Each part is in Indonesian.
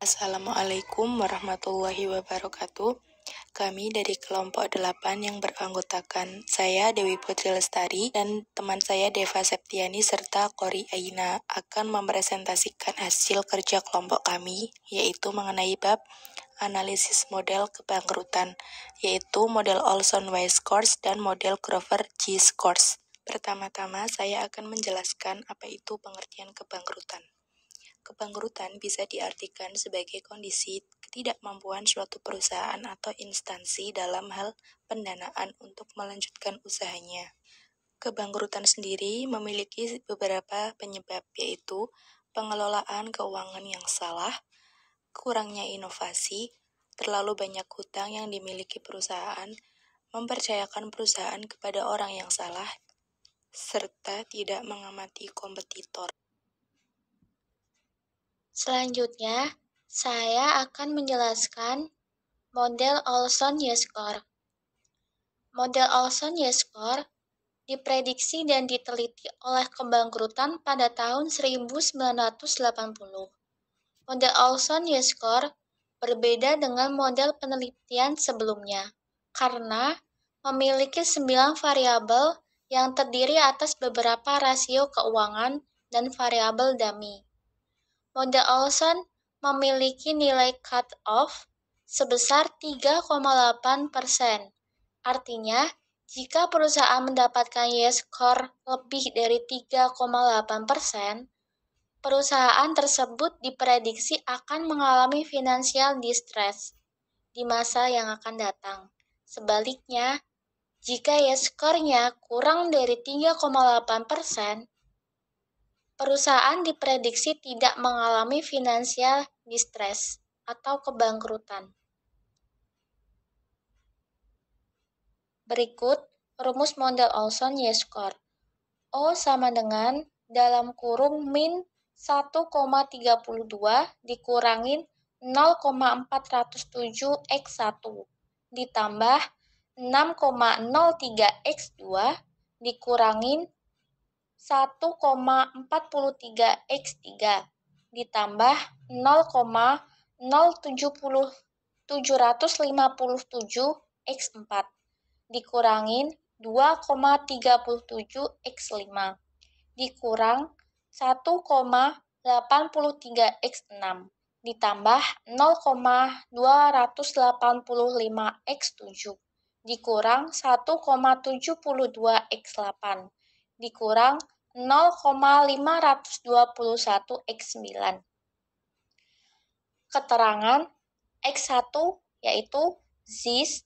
Assalamualaikum warahmatullahi wabarakatuh. Kami dari kelompok 8 yang beranggotakan saya Dewi Putri Lestari dan teman saya Deva Septiani serta Kori Aina akan mempresentasikan hasil kerja kelompok kami, yaitu mengenai bab analisis model kebangkrutan, yaitu model Olson Y-Scores dan model Grover G-Scores. Pertama-tama saya akan menjelaskan apa itu pengertian kebangkrutan. Kebangkrutan bisa diartikan sebagai kondisi ketidakmampuan suatu perusahaan atau instansi dalam hal pendanaan untuk melanjutkan usahanya. Kebangkrutan sendiri memiliki beberapa penyebab, yaitu pengelolaan keuangan yang salah, kurangnya inovasi, terlalu banyak hutang yang dimiliki perusahaan, mempercayakan perusahaan kepada orang yang salah, serta tidak mengamati kompetitor. Selanjutnya, saya akan menjelaskan model Olson Y-Score. Model Olson Y-Score diprediksi dan diteliti oleh kebangkrutan pada tahun 1980. Model Olson Y-Score berbeda dengan model penelitian sebelumnya karena memiliki 9 variabel yang terdiri atas beberapa rasio keuangan dan variabel dummy. Model Olson memiliki nilai cut-off sebesar 3,8%. Artinya, jika perusahaan mendapatkan Y-score lebih dari 3,8%, perusahaan tersebut diprediksi akan mengalami financial distress di masa yang akan datang. Sebaliknya, jika Y-score-nya kurang dari 3,8%, perusahaan diprediksi tidak mengalami financial distress atau kebangkrutan. Berikut rumus model Olson Y-score. O sama dengan dalam kurung min 1,32 dikurangin 0,407 X1 ditambah 6,03 X2 dikurangin 1,43 X3 ditambah 0,757 X4 dikurangin 2,37 X5 dikurang 1,83 X6 ditambah 0,285 X7 dikurang 1,72 X8 dikurang 0,521 X9. Keterangan X1 yaitu ZIS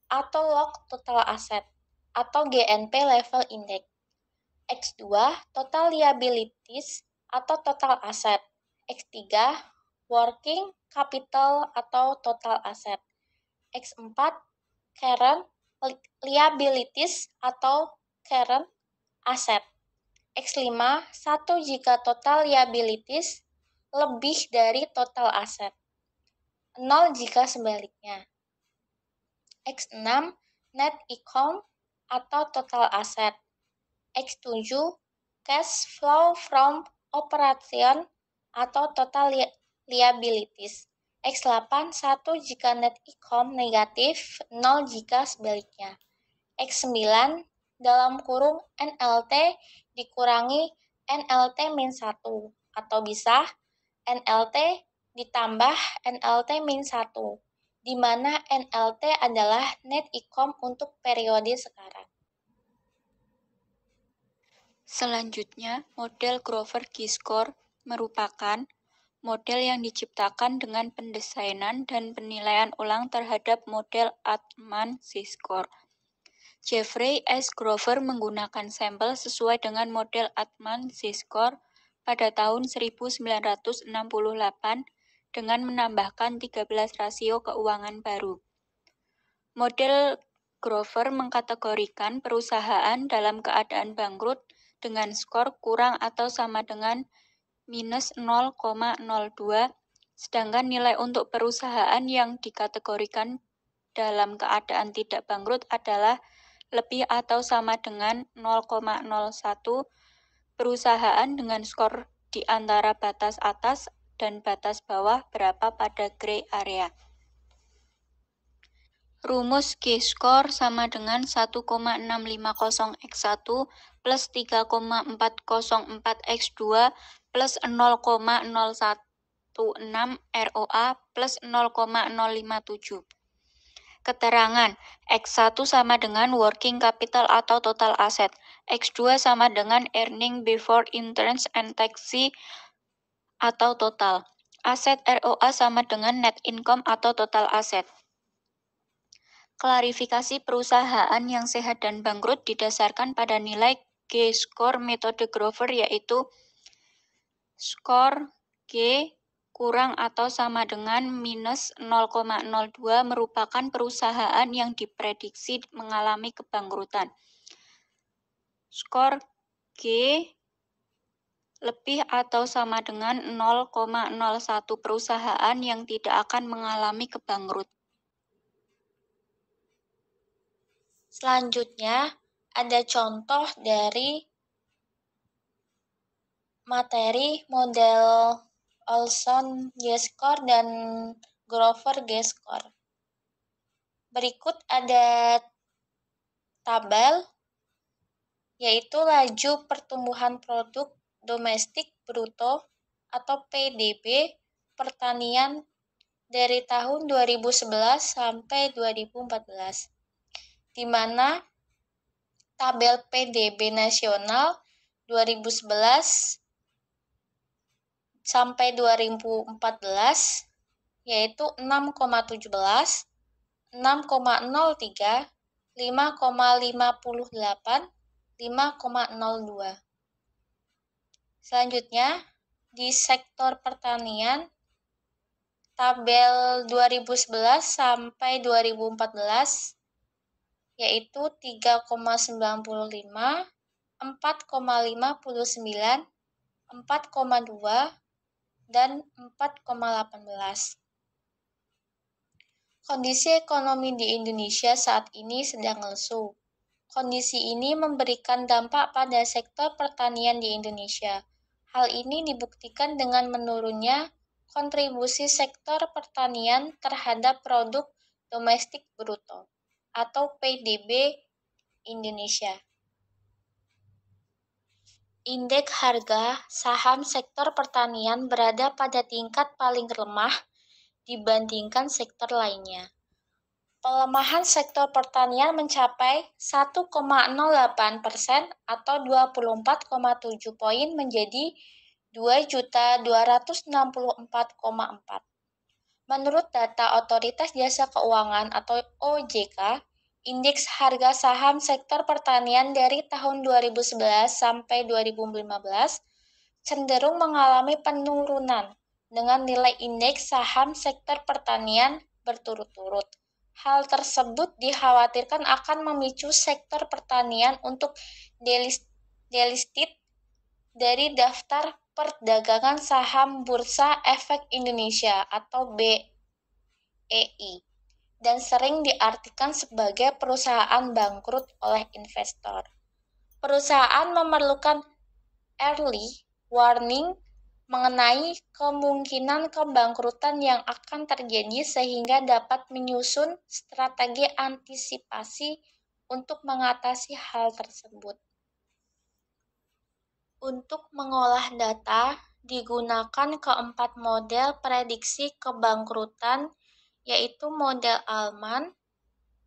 atau Log Total Asset atau GNP Level Index. X2 Total Liabilities atau Total Asset. X3 Working Capital atau Total Asset. X4 Current Liabilities atau Current Asset. X5 1 jika total liabilities lebih dari total aset. 0 jika sebaliknya. X6 net income atau total asset. X7 cash flow from operation atau total liabilities. X8 1 jika net income negatif, 0 jika sebaliknya. X9 dalam kurung NLT dikurangi NLT min 1 atau bisa NLT ditambah NLT min 1, di mana NLT adalah net income untuk periode sekarang. Selanjutnya, model Grover G-Score merupakan model yang diciptakan dengan pendesainan dan penilaian ulang terhadap model Altman Z-Score. Jeffrey S. Grover menggunakan sampel sesuai dengan model Altman Z-Score pada tahun 1968 dengan menambahkan 13 rasio keuangan baru. Model Grover mengkategorikan perusahaan dalam keadaan bangkrut dengan skor kurang atau sama dengan minus 0,02, sedangkan nilai untuk perusahaan yang dikategorikan dalam keadaan tidak bangkrut adalah lebih atau sama dengan 0,01. Perusahaan dengan skor di antara batas atas dan batas bawah berapa pada gray area. Rumus G-score sama dengan 1,650x1 plus 3,404x2 plus 0,016 ROA plus 0,057. Keterangan, X1 sama dengan working capital atau total asset, X2 sama dengan earning before interest and taxes atau total. Aset ROA sama dengan net income atau total asset. Klarifikasi perusahaan yang sehat dan bangkrut didasarkan pada nilai G-score metode Grover, yaitu skor G kurang atau sama dengan minus 0,02 merupakan perusahaan yang diprediksi mengalami kebangkrutan. Skor G lebih atau sama dengan 0,01 perusahaan yang tidak akan mengalami kebangkrutan. Selanjutnya, ada contoh dari materi model Olson G-score dan Grover G-score. Berikut ada tabel, yaitu laju pertumbuhan produk domestik bruto atau PDB pertanian dari tahun 2011 sampai 2014. Di mana tabel PDB nasional 2011 sampai 2014 yaitu 6,17, 6,03, 5,58, 5,02. Selanjutnya, di sektor pertanian tabel 2011 sampai 2014 yaitu 3,95, 4,59, 4,2, dan 4,18. Kondisi ekonomi di Indonesia saat ini sedang lesu. Kondisi ini memberikan dampak pada sektor pertanian di Indonesia. Hal ini dibuktikan dengan menurunnya kontribusi sektor pertanian terhadap produk domestik bruto atau PDB Indonesia. Indeks harga saham sektor pertanian berada pada tingkat paling lemah dibandingkan sektor lainnya. Pelemahan sektor pertanian mencapai 1,08% atau 24,7 poin menjadi 2.264,4. Menurut data Otoritas Jasa Keuangan atau OJK, indeks harga saham sektor pertanian dari tahun 2011 sampai 2015 cenderung mengalami penurunan dengan nilai indeks saham sektor pertanian berturut-turut. Hal tersebut dikhawatirkan akan memicu sektor pertanian untuk delisted dari daftar perdagangan saham Bursa Efek Indonesia atau BEI dan sering diartikan sebagai perusahaan bangkrut oleh investor. Perusahaan memerlukan early warning mengenai kemungkinan kebangkrutan yang akan terjadi sehingga dapat menyusun strategi antisipasi untuk mengatasi hal tersebut. Untuk mengolah data, digunakan keempat model prediksi kebangkrutan, yaitu model Allman,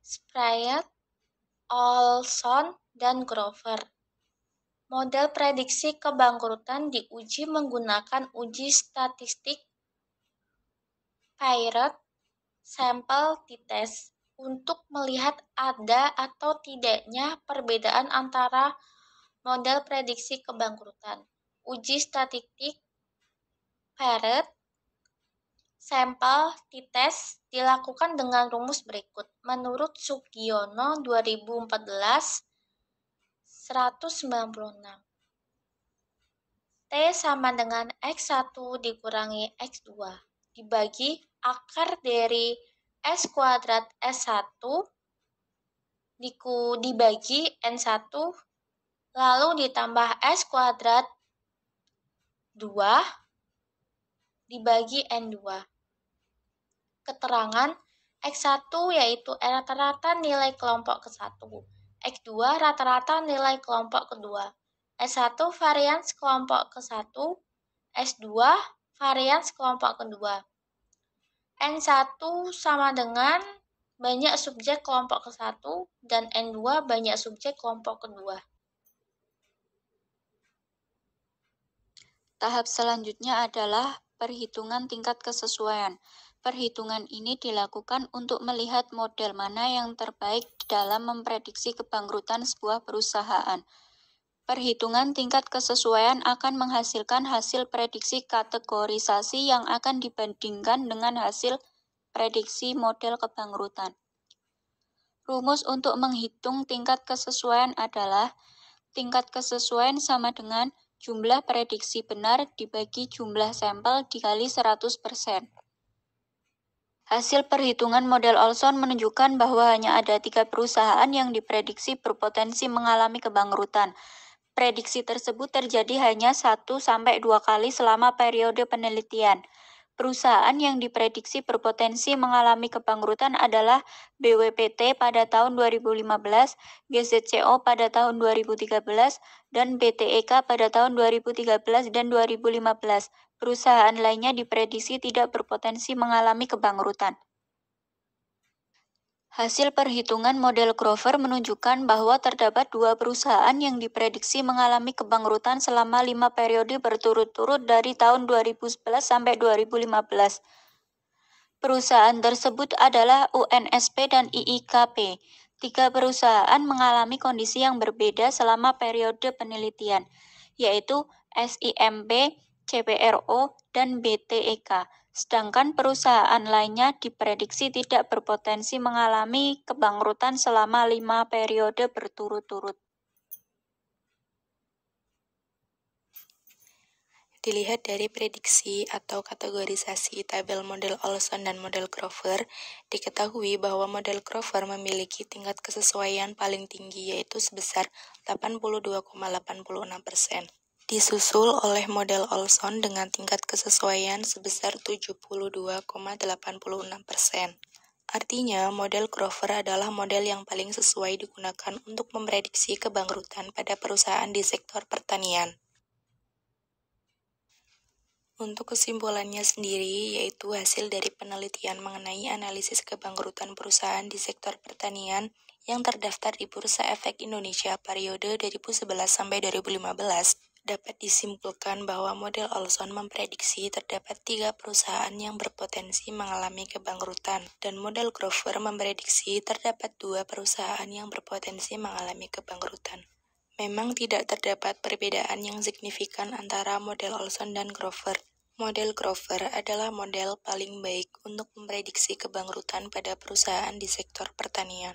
Sprague, Olson, dan Grover. Model prediksi kebangkrutan diuji menggunakan uji statistik Paired Sample T-Test untuk melihat ada atau tidaknya perbedaan antara model prediksi kebangkrutan. Uji statistik Paired Sample T-Test dilakukan dengan rumus berikut. Menurut Sugiono 2014, 196. T sama dengan X1 dikurangi X2 dibagi akar dari S kuadrat S1 dibagi N1 lalu ditambah S kuadrat 2 dibagi N2. Keterangan X1 yaitu rata-rata nilai kelompok ke-1, X2 rata-rata nilai kelompok kedua, S1 varians kelompok ke-1, S2 varians kelompok kedua. N1 sama dengan banyak subjek kelompok ke-1 dan N2 banyak subjek kelompok kedua. Tahap selanjutnya adalah perhitungan tingkat kesesuaian. Perhitungan ini dilakukan untuk melihat model mana yang terbaik dalam memprediksi kebangkrutan sebuah perusahaan. Perhitungan tingkat kesesuaian akan menghasilkan hasil prediksi kategorisasi yang akan dibandingkan dengan hasil prediksi model kebangkrutan. Rumus untuk menghitung tingkat kesesuaian adalah tingkat kesesuaian sama dengan jumlah prediksi benar dibagi jumlah sampel dikali 100%. Hasil perhitungan model Olson menunjukkan bahwa hanya ada 3 perusahaan yang diprediksi berpotensi mengalami kebangkrutan. Prediksi tersebut terjadi hanya 1-2 kali selama periode penelitian. Perusahaan yang diprediksi berpotensi mengalami kebangkrutan adalah BWPT pada tahun 2015, GZCO pada tahun 2013, dan BTEK pada tahun 2013 dan 2015. Perusahaan lainnya diprediksi tidak berpotensi mengalami kebangkrutan. Hasil perhitungan model Grover menunjukkan bahwa terdapat 2 perusahaan yang diprediksi mengalami kebangkrutan selama 5 periode berturut-turut dari tahun 2011 sampai 2015. Perusahaan tersebut adalah UNSP dan IIKP. 3 perusahaan mengalami kondisi yang berbeda selama periode penelitian, yaitu SIMP, CPRO, dan BTEK. Sedangkan perusahaan lainnya diprediksi tidak berpotensi mengalami kebangkrutan selama 5 periode berturut-turut. Dilihat dari prediksi atau kategorisasi tabel model Olson dan model Grover, diketahui bahwa model Grover memiliki tingkat kesesuaian paling tinggi yaitu sebesar 82,86%. Disusul oleh model Olson dengan tingkat kesesuaian sebesar 72,86%. Artinya, model Grover adalah model yang paling sesuai digunakan untuk memprediksi kebangkrutan pada perusahaan di sektor pertanian. Untuk kesimpulannya sendiri, yaitu hasil dari penelitian mengenai analisis kebangkrutan perusahaan di sektor pertanian yang terdaftar di Bursa Efek Indonesia periode 2011 sampai 2015, dapat disimpulkan bahwa model Olson memprediksi terdapat 3 perusahaan yang berpotensi mengalami kebangkrutan, dan model Grover memprediksi terdapat 2 perusahaan yang berpotensi mengalami kebangkrutan. Memang tidak terdapat perbedaan yang signifikan antara model Olson dan Grover. Model Grover adalah model paling baik untuk memprediksi kebangkrutan pada perusahaan di sektor pertanian.